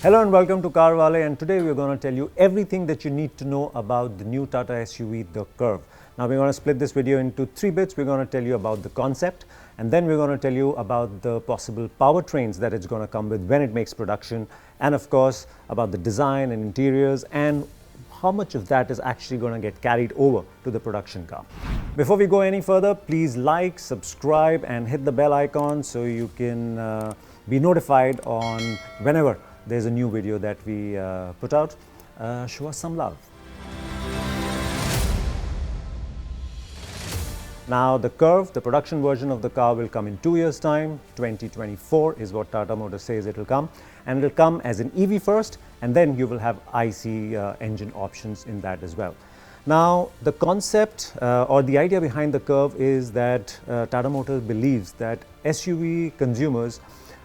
Hello and welcome to CarWale, and today we're going to tell you everything that you need to know about the new Tata SUV, the Curve. Now we're going to split this video into 3 bits. We're going to tell you about the concept, and then we're going to tell you about the possible powertrains that it's going to come with when it makes production, and of course about the design and interiors and how much of that is actually going to get carried over to the production car. Before we go any further, please like, subscribe and hit the bell icon so you can be notified on whenever there's a new video that we put out. Show us some love. Now the Curve, the production version of the car, will come in 2 years' time. 2024 is what Tata Motors says it will come, and it will come as an EV first, and then you will have IC engine options in that as well. Now the concept or the idea behind the Curve is that Tata Motors believes that SUV consumers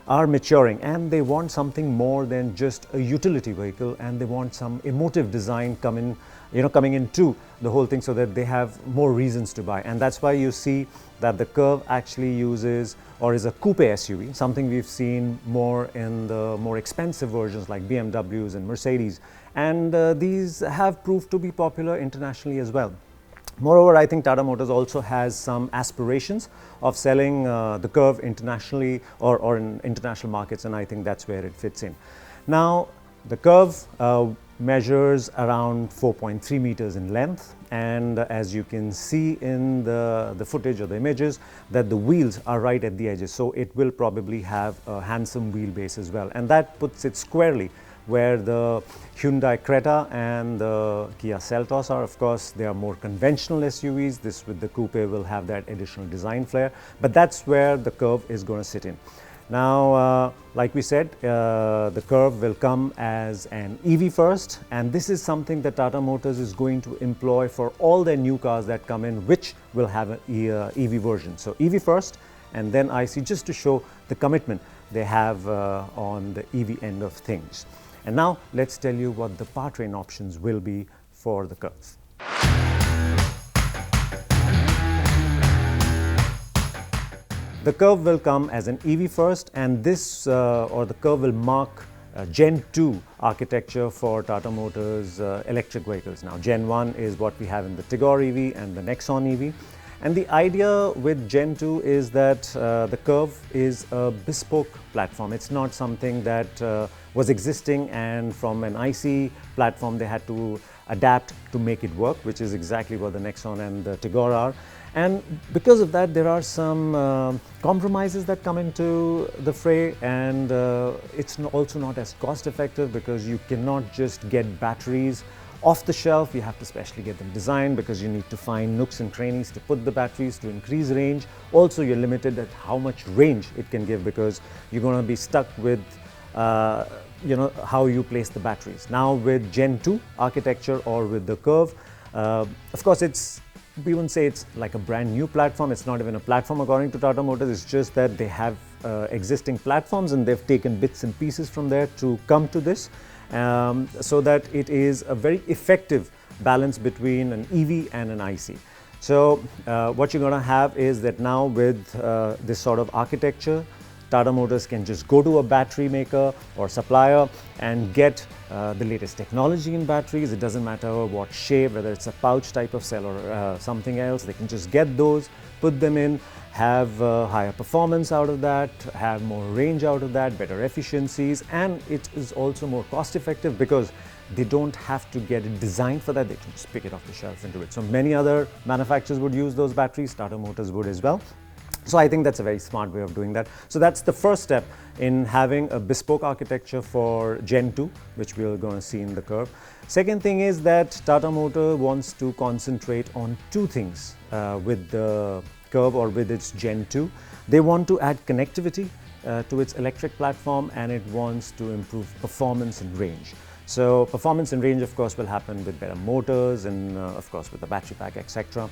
are maturing and they want something more than just a utility vehicle, and they want some emotive design coming into the whole thing so that they have more reasons to buy. And that's why you see that the Curve actually uses or is a coupe SUV, something we've seen more in the more expensive versions like BMWs and Mercedes, and these have proved to be popular internationally as well. Moreover, I think Tata Motors also has some aspirations of selling the Curve internationally or in international markets, and I think that's where it fits in. Now, the Curve measures around 4.3 meters in length, and as you can see in the footage or the images, that the wheels are right at the edges, so it will probably have a handsome wheelbase as well, and that puts it squarely where the Hyundai Creta and the Kia Seltos are. Of course, they are more conventional SUVs. This with the coupe will have that additional design flair, but that's where the Curve is going to sit in. Now, like we said, the Curve will come as an EV first, and this is something that Tata Motors is going to employ for all their new cars that come in, which will have an EV version. So EV first and then IC, just to show the commitment they have on the EV end of things. And now let's tell you what the powertrain options will be for the Curve. The Curve will come as an EV first, and this the Curve will mark Gen 2 architecture for Tata Motors electric vehicles. Now Gen 1 is what we have in the Tigor EV and the Nexon EV. And the idea with Gen 2 is that the Curve is a bespoke platform. It's not something that was existing, and from an IC platform they had to adapt to make it work, which is exactly what the Nexon and the Tigor are. And because of that, there are some compromises that come into the fray, and it's also not as cost effective because you cannot just get batteries off the shelf. You have to specially get them designed because you need to find nooks and crannies to put the batteries to increase range. Also, you're limited at how much range it can give because you're going to be stuck with how you place the batteries. Now with Gen 2 architecture or with the Curve, of course we wouldn't say it's like a brand new platform. It's not even a platform according to Tata Motors. It's just that they have existing platforms and they've taken bits and pieces from there to come to this. So that it is a very effective balance between an EV and an IC. So what you're going to have is that now with this sort of architecture, Tata Motors can just go to a battery maker or supplier and get the latest technology in batteries. It doesn't matter what shape, whether it's a pouch type of cell or something else. They can just get those, put them in, have higher performance out of that, have more range out of that, better efficiencies, and it is also more cost effective because they don't have to get it designed for that. They can just pick it off the shelf and do it. So many other manufacturers would use those batteries. Tata Motors would as well. So I think that's a very smart way of doing that. So that's the first step in having a bespoke architecture for Gen 2, which we're going to see in the Curve. Second thing is that Tata Motors wants to concentrate on 2 things with the Curve or with its Gen 2. They want to add connectivity to its electric platform, and it wants to improve performance and range. So performance and range, of course, will happen with better motors and of course with the battery pack, etc.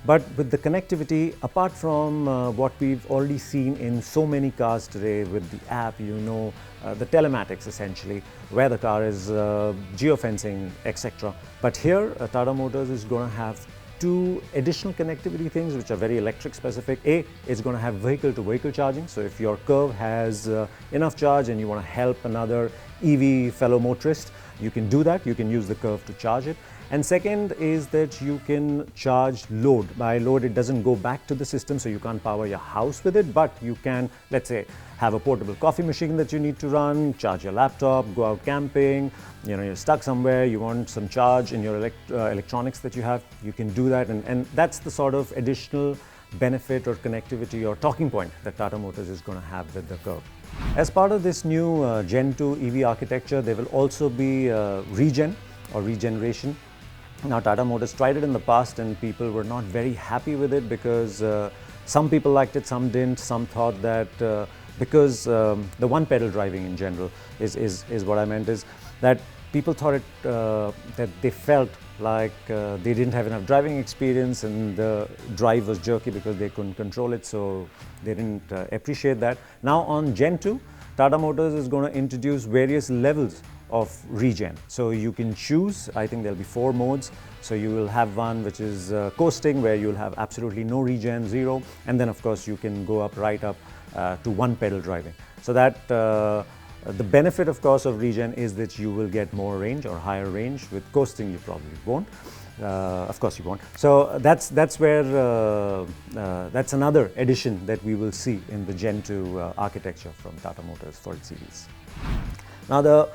But with the connectivity, apart from what we've already seen in so many cars today with the app, the telematics essentially, where the car is geofencing, etc. But here, Tata Motors is going to have two additional connectivity things which are very electric specific. A, it's going to have vehicle to vehicle charging. So if your Curve has enough charge and you want to help another EV fellow motorist, you can do that. You can use the Curve to charge it. And second is that you can charge load. By load, it doesn't go back to the system, so you can't power your house with it, but you can, let's say, have a portable coffee machine that you need to run, charge your laptop, go out camping, you're stuck somewhere, you want some charge in your electronics that you have, you can do that. And that's the sort of additional benefit or connectivity or talking point that Tata Motors is going to have with the Curve. As part of this new Gen 2 EV architecture, there will also be regen or regeneration. Now, Tata Motors tried it in the past and people were not very happy with it because some people liked it, some didn't. Some thought that because the one pedal driving in general is what I meant, is that people thought it, that they felt like they didn't have enough driving experience and the drive was jerky because they couldn't control it, so they didn't appreciate that. Now on Gen 2, Tata Motors is going to introduce various levels of regen. So you can choose, I think there'll be 4 modes. So you will have one which is coasting, where you'll have absolutely no regen, 0. And then of course you can go up right up to one pedal driving. So that the benefit of course of regen is that you will get more range or higher range. With coasting you probably won't. Of course you won't. So that's where that's another addition that we will see in the Gen 2 architecture from Tata Motors for its EVs. Now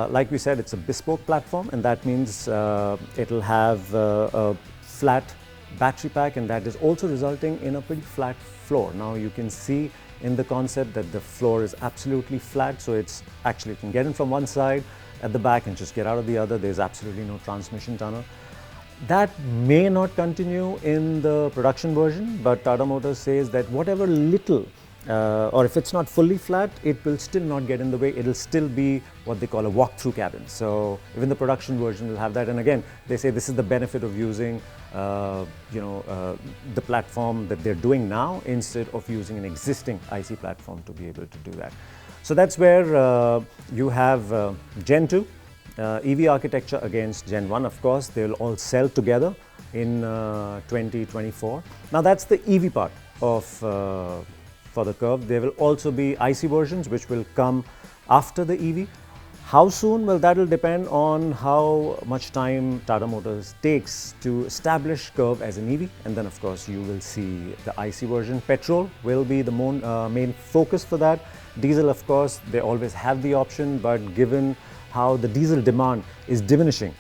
like we said, it's a bespoke platform, and that means it'll have a flat battery pack, and that is also resulting in a pretty flat floor. Now you can see in the concept that the floor is absolutely flat, so it's actually, you can get in from one side at the back and just get out of the other. There's absolutely no transmission tunnel. That may not continue in the production version, but Tata Motors says that whatever little or if it's not fully flat, it will still not get in the way. It'll still be what they call a walk-through cabin. So even the production version will have that. And again, they say this is the benefit of using the platform that they're doing now instead of using an existing IC platform to be able to do that. So that's where you have Gen 2 EV architecture against Gen 1. Of course, they will all sell together in 2024. Now that's the EV part of for the Curve. There will also be IC versions which will come after the EV. How soon? Well, that will depend on how much time Tata Motors takes to establish Curve as an EV, and then of course you will see the IC version. Petrol will be the main focus for that. Diesel, of course, they always have the option, but given how the diesel demand is diminishing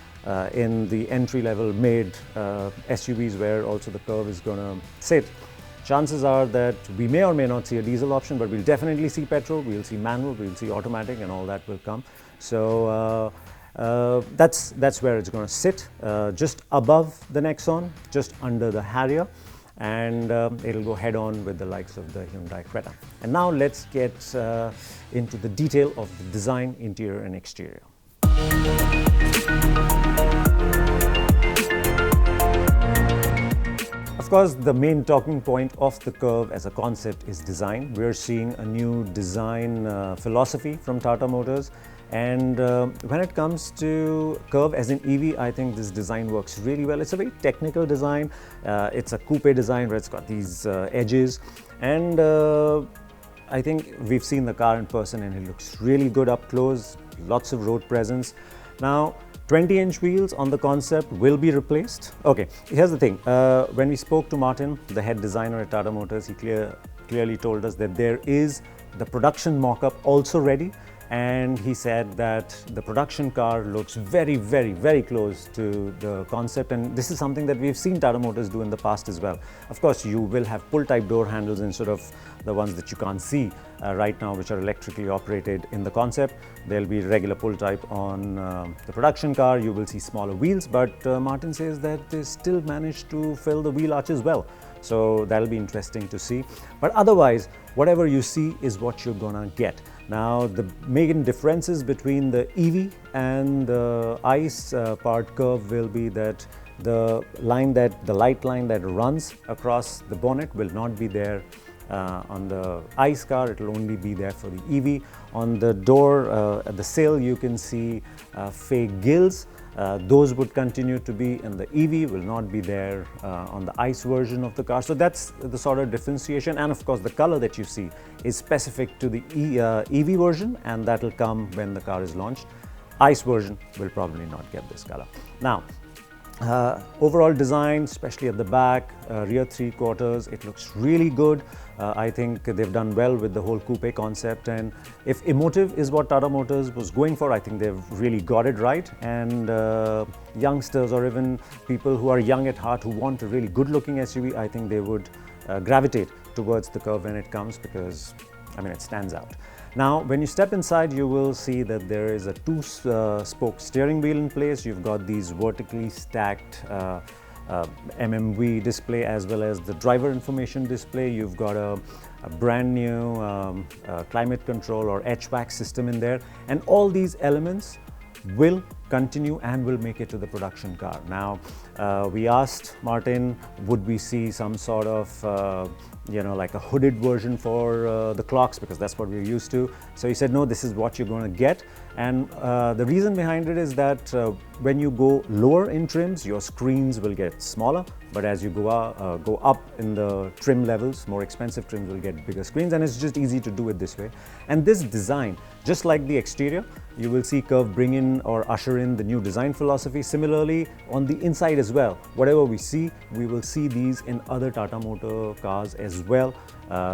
in the entry-level mid SUVs, where also the Curve is going to sit, chances are that we may or may not see a diesel option, but we'll definitely see petrol, we'll see manual, we'll see automatic, and all that will come. So that's where it's going to sit, just above the Nexon, just under the Harrier, and it'll go head-on with the likes of the Hyundai Creta. And now let's get into the detail of the design, interior and exterior. Of course, the main talking point of the Curve as a concept is design. We're seeing a new design philosophy from Tata Motors. And when it comes to Curve as an EV, I think this design works really well. It's a very technical design. It's a coupe design where it's got these edges. And I think we've seen the car in person and it looks really good up close. Lots of road presence. Now, 20-inch wheels on the concept will be replaced. Okay, here's the thing. When we spoke to Martin, the head designer at Tata Motors, he clearly told us that there is the production mock-up also ready. And he said that the production car looks very, very, very close to the concept. And this is something that we've seen Tata Motors do in the past as well. Of course, you will have pull-type door handles instead of the ones that you can't see right now, which are electrically operated in the concept. There'll be regular pull-type on the production car. You will see smaller wheels, but Martin says that they still managed to fill the wheel arches well. So that'll be interesting to see. But otherwise, whatever you see is what you're gonna get. Now, the main differences between the EV and the ICE part Curve will be that the light line that runs across the bonnet will not be there on the ICE car. It will only be there for the EV. On the door, at the sill, you can see fake gills. Those would continue to be in the EV, will not be there on the ICE version of the car. So that's the sort of differentiation. And of course, the color that you see is specific to the EV version, and that will come when the car is launched. ICE version will probably not get this color. Now, overall design, especially at the back, rear three quarters, it looks really good. I think they've done well with the whole coupe concept, and if emotive is what Tata Motors was going for, I think they've really got it right. And youngsters, or even people who are young at heart who want a really good looking SUV, I think they would gravitate towards the Curve when it comes, because I mean, it stands out. Now, when you step inside, you will see that there is a two-spoke steering wheel in place. You've got these vertically stacked MMV display, as well as the driver information display. You've got a brand new climate control or HVAC system in there, and all these elements will continue and will make it to the production car. Now, we asked Martin, would we see some sort of like a hooded version for the clocks, because that's what we're used to. So he said, no, this is what you're going to get. And the reason behind it is that when you go lower in trims, your screens will get smaller. But as you go up in the trim levels, more expensive trims will get bigger screens, and it's just easy to do it this way. And this design, just like the exterior, you will see Curve bring in or usher in the new design philosophy. Similarly, on the inside as well, whatever we see, we will see these in other Tata Motor cars as well,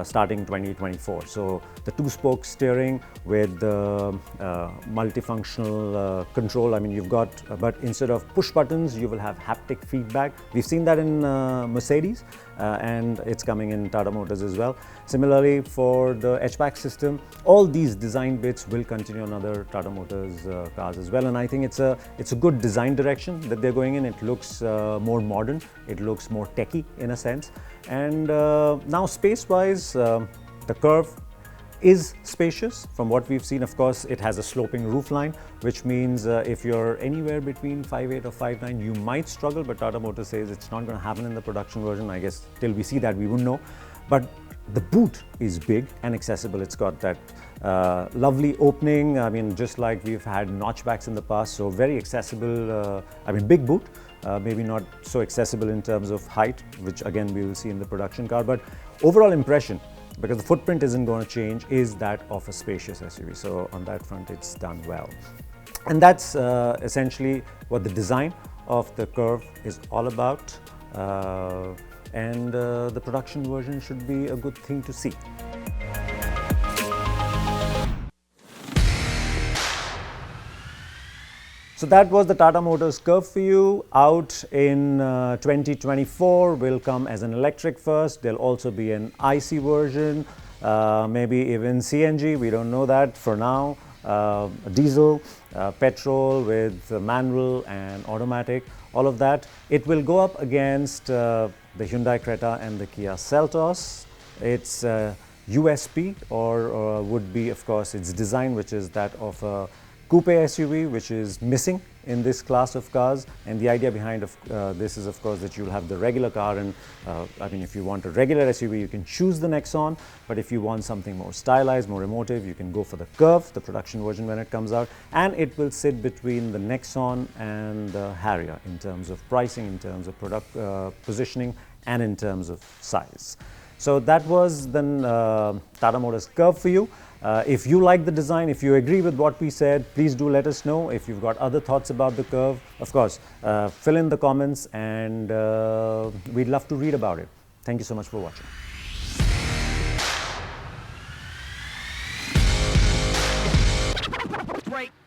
starting 2024. So the two-spoke steering with the multifunctional control. I mean, you've got, but instead of push buttons, you will have haptic feedback. We've seen that in Mercedes, and it's coming in Tata Motors as well. Similarly, for the HVAC system, all these design bits will continue on other Tata Motors cars as well. And I think it's a good design direction that they're going in. It looks more modern. It looks more techy in a sense. And now, space-wise, the Curve is spacious. From what we've seen, of course, it has a sloping roofline, which means if you're anywhere between 5'8" or 5'9", you might struggle, but Tata Motors says it's not going to happen in the production version. I guess till we see that, we won't know. But the boot is big and accessible. It's got that lovely opening. I mean, just like we've had notchbacks in the past, so very accessible. I mean, big boot. Maybe not so accessible in terms of height, which again we will see in the production car, but overall impression, because the footprint isn't going to change, is that of a spacious SUV. So on that front, it's done well. And that's essentially what the design of the Curve is all about. And the production version should be a good thing to see. So that was the Tata Motors Curve for you. Out in 2024, will come as an electric first. There'll also be an IC version, maybe even CNG. We don't know that for now. Diesel, petrol with manual and automatic, all of that. It will go up against the Hyundai Creta and the Kia Seltos. Its USP or would be, of course, its design, which is that of a coupe SUV, which is missing in this class of cars. And the idea behind this is, of course, that you'll have the regular car, and I mean, if you want a regular SUV, you can choose the Nexon, but if you want something more stylized, more emotive, you can go for the Curve, the production version when it comes out, and it will sit between the Nexon and the Harrier in terms of pricing, in terms of product positioning, and in terms of size. So that was the Tata Motors Curve for you. If you like the design, if you agree with what we said, please do let us know. If you've got other thoughts about the Curve, of course, fill in the comments, and we'd love to read about it. Thank you so much for watching.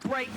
Break.